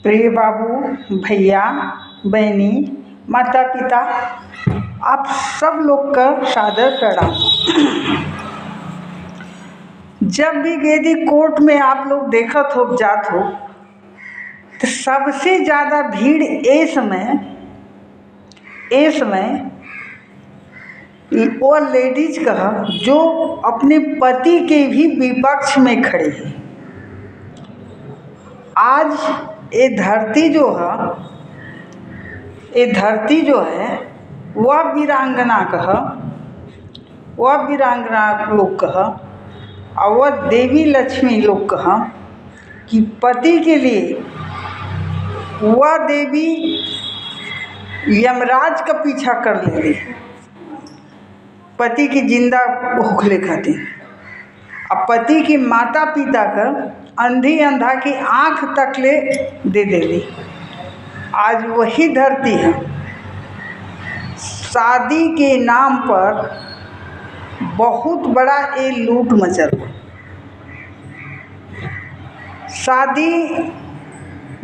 प्रिय बाबू, भैया, बहनी, माता पिता, आप सब लोग का सादर प्रणाम। जब भी गेदी कोर्ट में आप लोग देखत हो जात हो तो सबसे ज़्यादा भीड़ ए समय वो लेडीज का जो अपने पति के भी विपक्ष में खड़े हैं। आज ये धरती जो है वह वीरांगना लोग कहा और वह देवी लक्ष्मी लोग कहा कि पति के लिए वह देवी यमराज का पीछा कर लेती, पति की जिंदा होखले खातिर। अब पति की माता पिता का अंधी अंधा की आँख तक ले दे देली। आज वही धरती है शादी के नाम पर बहुत बड़ा ये लूट मचल। शादी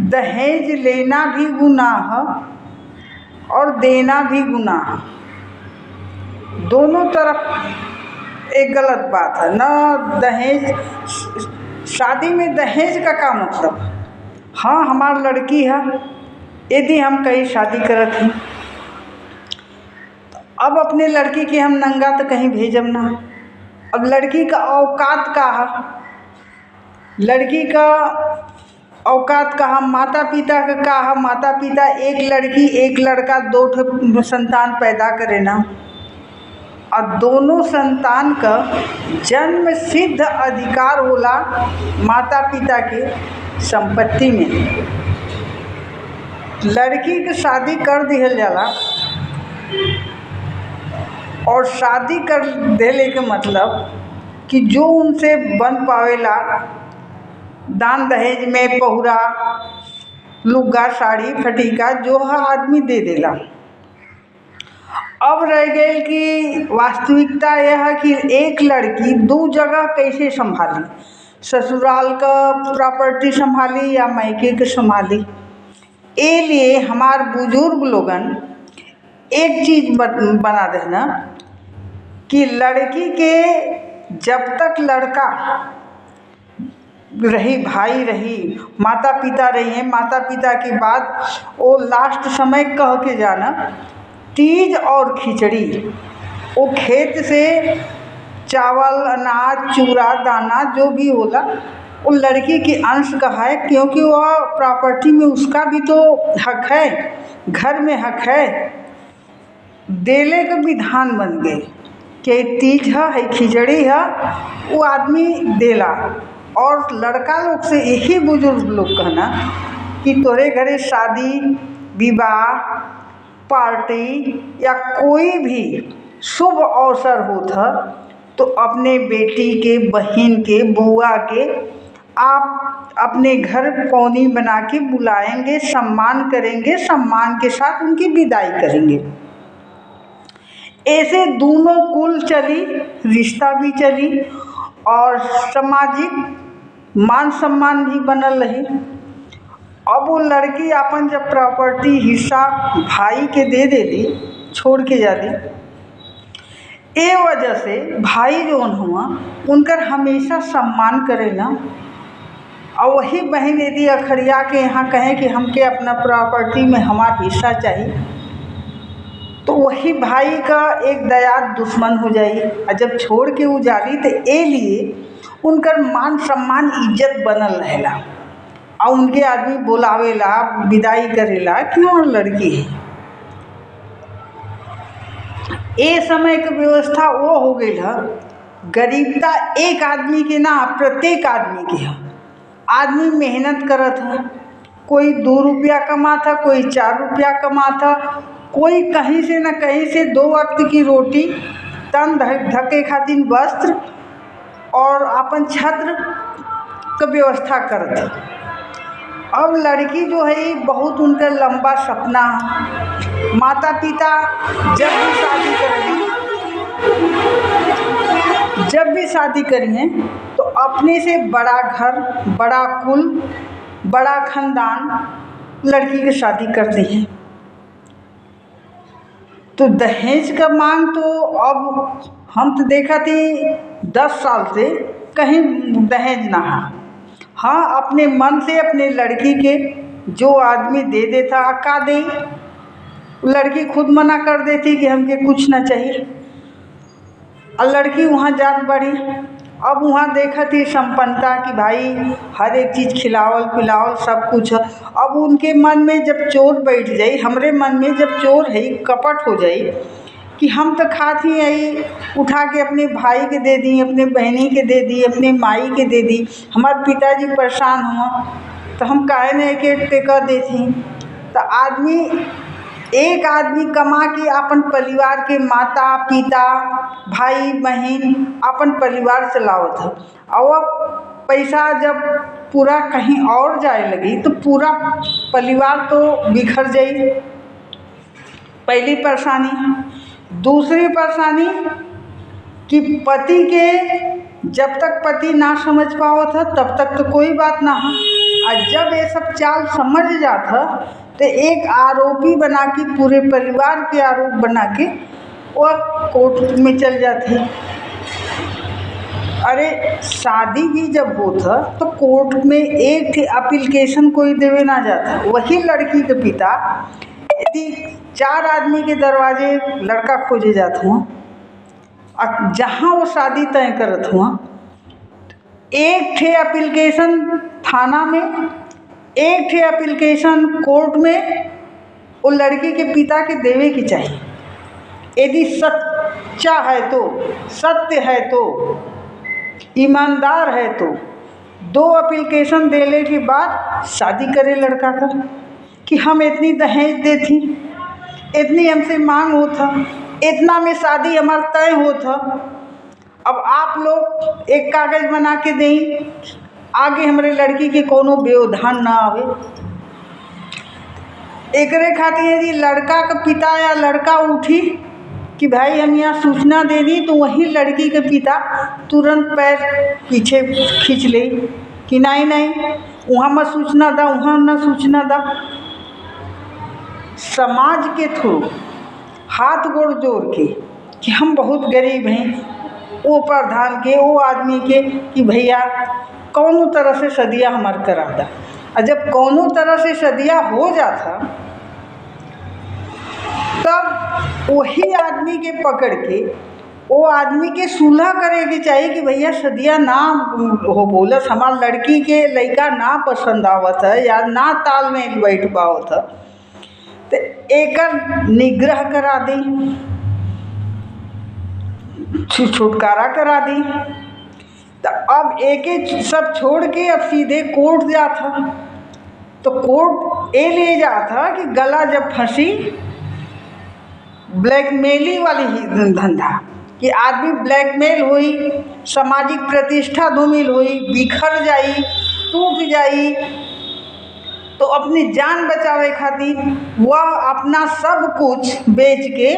दहेज लेना भी गुनाह और देना भी गुनाह, दोनों तरफ एक गलत बात है ना। दहेज, शादी में दहेज का क्या मतलब? हाँ, हमार लड़की है, यदि हम कहीं शादी करत हैं तो अब अपने लड़की के हम नंगा तो कहीं भेजब ना। अब लड़की का औकात का है, लड़की का औकात का हम माता पिता का है। माता पिता एक लड़की एक लड़का 2 संतान पैदा करे ना, और दोनों संतान का जन्म सिद्ध अधिकार होला माता पिता के संपत्ति में। लड़की के शादी कर दिहल जाला और शादी कर देले के मतलब कि जो उनसे बन पावेला दान दहेज में पहुरा लुग्गा साड़ी फटीका जो है आदमी दे देला। अब रह गई कि वास्तविकता यह है कि एक लड़की 2 जगह कैसे संभाली, ससुराल का प्रॉपर्टी संभाली या मायके के संभाली। ए लिए हमार बुजुर्ग लोगन एक चीज़ बना देना कि लड़की के जब तक लड़का रही, भाई रही, माता पिता रही हैं, माता पिता के बाद वो लास्ट समय कह के जाना तीज और खिचड़ी, वो खेत से चावल अनाज चूरा दाना जो भी होला वो लड़की की अंश का है, क्योंकि वह प्रॉपर्टी में उसका भी तो हक है, घर में हक है। देले का विधान बन गए कि तीज है खिचड़ी है, वो आदमी देला। और लड़का लोग से यही बुजुर्ग लोग कहना कि तोरे घरे शादी विवाह पार्टी या कोई भी शुभ अवसर होता तो अपने बेटी के, बहन के, बुआ के आप अपने घर पौनी बना के बुलाएंगे, सम्मान करेंगे, सम्मान के साथ उनकी विदाई करेंगे। ऐसे दोनों कुल चली, रिश्ता भी चली और सामाजिक मान सम्मान भी बनल रही। अब वो लड़की अपन जब प्रॉपर्टी हिस्सा भाई के दे देली, छोड़ के जा दी, ए वजह से भाई जौन हुआ उनकर हमेशा सम्मान करेला। और वही बहन यदि अखड़िया के यहाँ कहें कि हमके अपना प्रॉपर्टी में हमारा हिस्सा चाहिए तो वही भाई का एक दया दुश्मन हो जाई। और जब छोड़ के वो जाली तो ए लिए उनकर मान सम्मान इज्जत बनल रहेला और उनके आदमी बुलावेला, विदाई करेला क्यों लड़की है। ए समय की व्यवस्था वो हो गई है, गरीबता एक आदमी के ना प्रत्येक आदमी की है। आदमी मेहनत करत है, कोई 2 रुपया कमाता, कोई 4 रुपया कमाता, कोई कहीं से न कहीं से 2 वक्त की रोटी, तन ढके खातिर वस्त्र और अपन छत्र का व्यवस्था करते। अब लड़की जो है बहुत उनका लंबा सपना है। माता पिता जब भी शादी करेंगे तो अपने से बड़ा घर, बड़ा कुल, बड़ा खानदान लड़की की शादी कर दी है। तो दहेज का मांग तो अब हम तो देखा थी 10 साल से कहीं दहेज ना है। हाँ, अपने मन से अपने लड़की के जो आदमी दे देता का दे, लड़की खुद मना कर देती कि हमके कुछ ना चाहिए, और लड़की वहाँ जात बढ़ी। अब वहाँ देखा थी संपन्नता कि भाई हर एक चीज़ खिलावल पिलावल सब कुछ। अब उनके मन में जब चोर बैठ जाई, हमरे मन में जब चोर है कपट हो जाई कि हम तो खाती यही उठा के अपने भाई के दे दी, अपने बहनी के दे दी, अपने माई के दे दी, हमारे पिताजी परेशान हुआ तो हम काहे नहीं के टेका देती। तो एक आदमी कमा के अपन परिवार के माता पिता भाई बहन अपन परिवार चलावत है, और पैसा जब पूरा कहीं और जाए लगी तो पूरा परिवार तो बिखर जाई। पहली परेशानी। दूसरी परेशानी कि पति के जब तक पति ना समझ पाओ था तब तक तो कोई बात ना है, और जब ये सब चाल समझ जाता तो एक आरोपी बना के पूरे परिवार के आरोप बना के वह कोर्ट में चल जाती। अरे शादी भी जब होता तो कोर्ट में एक एप्लीकेशन कोई देवे ना जाता, वही लड़की के पिता यदि 4 आदमी के दरवाजे लड़का खोजे जाते हुआ और जहाँ वो शादी तय करत हुआ, एक ठे एप्लीकेशन थाना में, एक ठे एप्लीकेशन कोर्ट में वो लड़की के पिता के देवे की चाहिए। यदि सच्चा है तो, सत्य है तो, ईमानदार है तो 2 एप्लीकेशन देने के बाद शादी करे लड़का का कि हम इतनी दहेज देती, इतनी हमसे मांग होता, इतना में शादी हमारा तय होता। अब आप लोग एक कागज़ बना के दें, आगे हमारे लड़की के कोनो व्यवधान ना आवे। एकरे खातिर यदि लड़का का पिता या लड़का उठी कि भाई हम यहाँ सूचना दे दी, तो वही लड़की के पिता तुरंत पैर पीछे खींच ले कि नहीं वहाँ मत सूचना दा, वहाँ न सूचना दा। समाज के थ्रू हाथ गोड़ जोड़ के कि हम बहुत गरीब हैं, वो प्रधान के वो आदमी के कि भैया कौनो तरह से सदिया हमार करा दा। और जब कौनो तरह से सदिया हो जाता तब वही आदमी के पकड़ के वो आदमी के सुलह करे के चाहिए कि भैया सदिया ना हो बोलस, हमार लड़की के लड़का ना पसंद आवत है या ना ताल में बैठ पावत है, तो एकर निग्रह करा दी, छुटकारा करा दी। तो अब एक सब छोड़ के अब सीधे कोर्ट जाता, तो कोर्ट ये ले जाता कि गला जब फंसी ब्लैकमेली वाली ही धंधा कि आदमी ब्लैकमेल हुई, सामाजिक प्रतिष्ठा धूमिल हुई, बिखर जाई, टूट जाई, तो अपनी जान बचावे खातिर वह अपना सब कुछ बेच के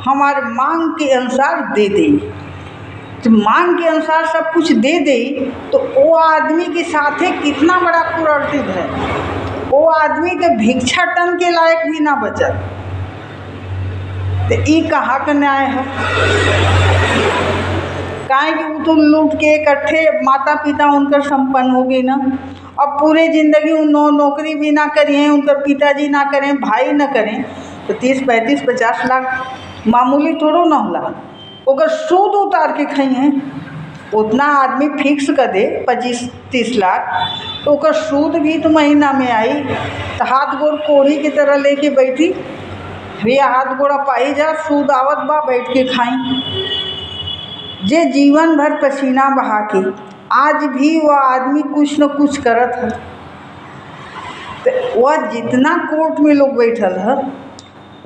हमारे मांग के अनुसार दे दे। तो मांग के अनुसार सब कुछ दे दे तो वो आदमी के साथे कितना बड़ा कुरीति है, वो आदमी के भिक्षाटन के लायक भी ना बचत। तो ये कहाँ का न्याय है? काहे कि वो तो लूट के इकट्ठे माता पिता उनका संपन्न हो गई ना। अब पूरे ज़िंदगी उन नौकरी भी ना करें, उनका पिताजी ना करें, भाई ना करें, तो 30 35 50 लाख मामूली थोड़ो ना होला। अगर सूद उतार के खाई हैं उतना आदमी फिक्स कर दे 25-30 लाख, तो ओकर सूद भी तो महीना में आई। तो हाथ गोड़ कोड़ी की तरह लेके बैठी भैया, हाथ गोड़ा पाई जा, सूद आवत बा, बैठ के खाई। जे जीवन भर पसीना बहा के आज भी वह आदमी कुछ न कुछ करत है, तो वह जितना कोर्ट में लोग बैठल है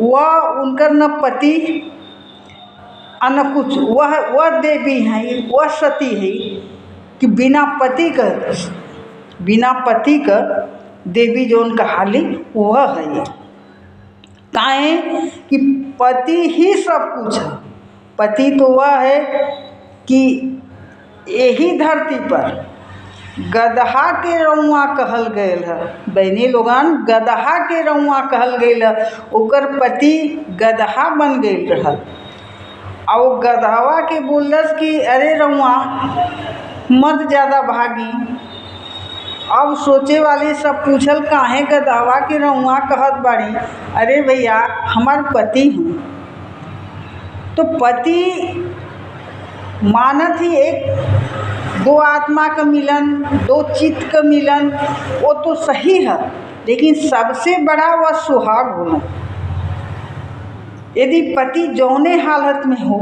वह उनकर न पति न कुछ, वह देवी है, वह सती है कि बिना पति का देवी जो उनका हाली वह है। काहे कि पति ही सब कुछ है। पति तो वह है कि यही धरती पर गदहा के रउआ कहल गयल है। बहनी लोगन, गदहा के रउआ कहल गयल है। ओकर पति गदहा बन गई रहल और गदहवा के बोलस कि अरे रउआ मत ज़्यादा भागी। अब सोचे वाले सब पूछल काहे गदहवा के रउआ कहत बाड़ी। अरे भैया हमार पति हूँ। तो पति मानत ही एक दो आत्मा का मिलन, दो चित्त का मिलन, वो तो सही है, लेकिन सबसे बड़ा वह सुहाग होना। यदि पति जौने हालत में हो,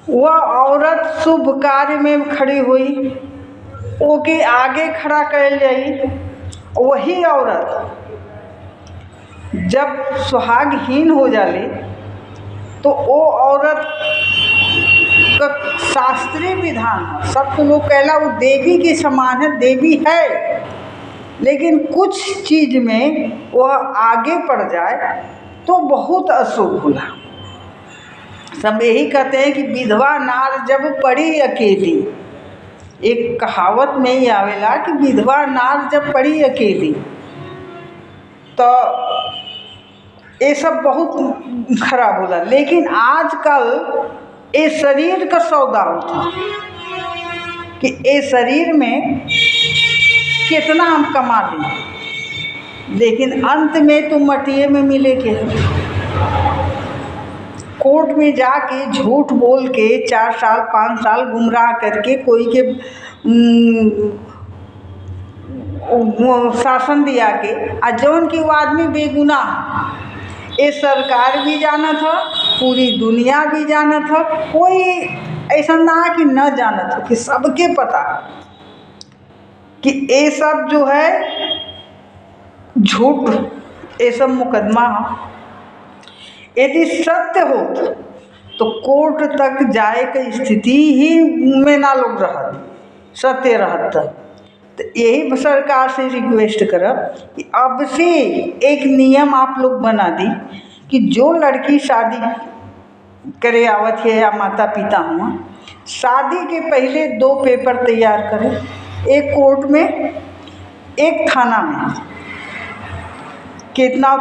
वह औरत शुभ कार्य में खड़ी हुई, ओके आगे खड़ा कर जाई। वही औरत जब सुहागहीन हो जाले तो वो औरत का शास्त्रीय विधान है। सब तो लोग कहला वो देवी के समान है, देवी है, लेकिन कुछ चीज़ में वह आगे पड़ जाए तो बहुत अशुभ होला। सब यही कहते हैं कि विधवा नार जब पड़ी अकेली। एक कहावत में ही आवेला कि विधवा नार जब पड़ी अकेली, तो ये सब बहुत खराब होला। लेकिन आजकल ये शरीर का सौदा होता कि ये शरीर में कितना हम कमा लें, लेकिन अंत में तो मटिए में मिले के है। कोर्ट में जाके झूठ बोल के 4 साल 5 साल गुमराह करके कोई के शासन दिया के आ जौन की वो आदमी बेगुनाह। ये सरकार भी जाना था, पूरी दुनिया भी जाना था, कोई ऐसा ना कि न जाना था, कि सबके पता कि ये सब जो है झूठ, ये सब मुकदमा है। यदि सत्य हो तो कोर्ट तक जाए की स्थिति ही में ना लोग रहत, सत्य रहत। तो यही सरकार से रिक्वेस्ट करब कि अब से एक नियम आप लोग बना दी कि जो लड़की शादी करे आवत है या माता पिता हुआ, शादी के पहले 2 पेपर तैयार करें, एक कोर्ट में एक थाना में। कितना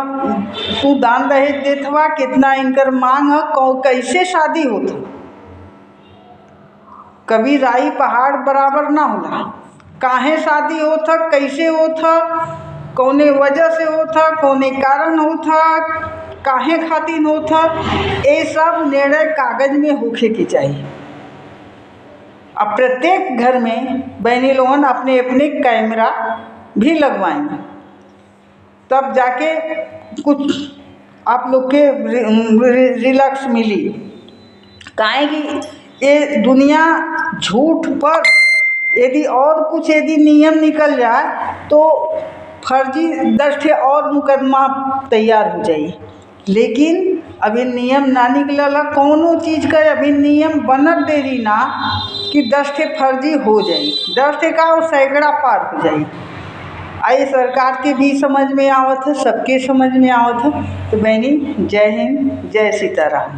तू दान दहेज देत हवा, कितना इनकर मांग है, कैसे शादी होता। कभी राई पहाड़ बराबर ना होला। काहे शादी होता, कैसे होता, कौने वजह से होता, कौने कारण होता, काहे खातिर होता, ये सब निर्णय कागज में होखे के चाहिए। अब प्रत्येक घर में बहनी लोगन अपने अपने कैमरा भी लगवाएंगे, तब जाके कुछ आप लोग के रिलैक्स मिली। काहे कि ये दुनिया झूठ पर यदि और कुछ यदि नियम निकल जाए तो फर्जी 10 ठे और मुकदमा तैयार हो जाए। लेकिन अभी नियम ना निकलला, कौनो चीज़ का अभी नियम बनत देरी ना कि 10 ठे फर्जी हो जाए, 10 ठे का और सैकड़ा पार हो जाए। आई सरकार के भी समझ में आवत है, सबके समझ में आवत है। तो बहनी जय हिंद, जय सीताराम।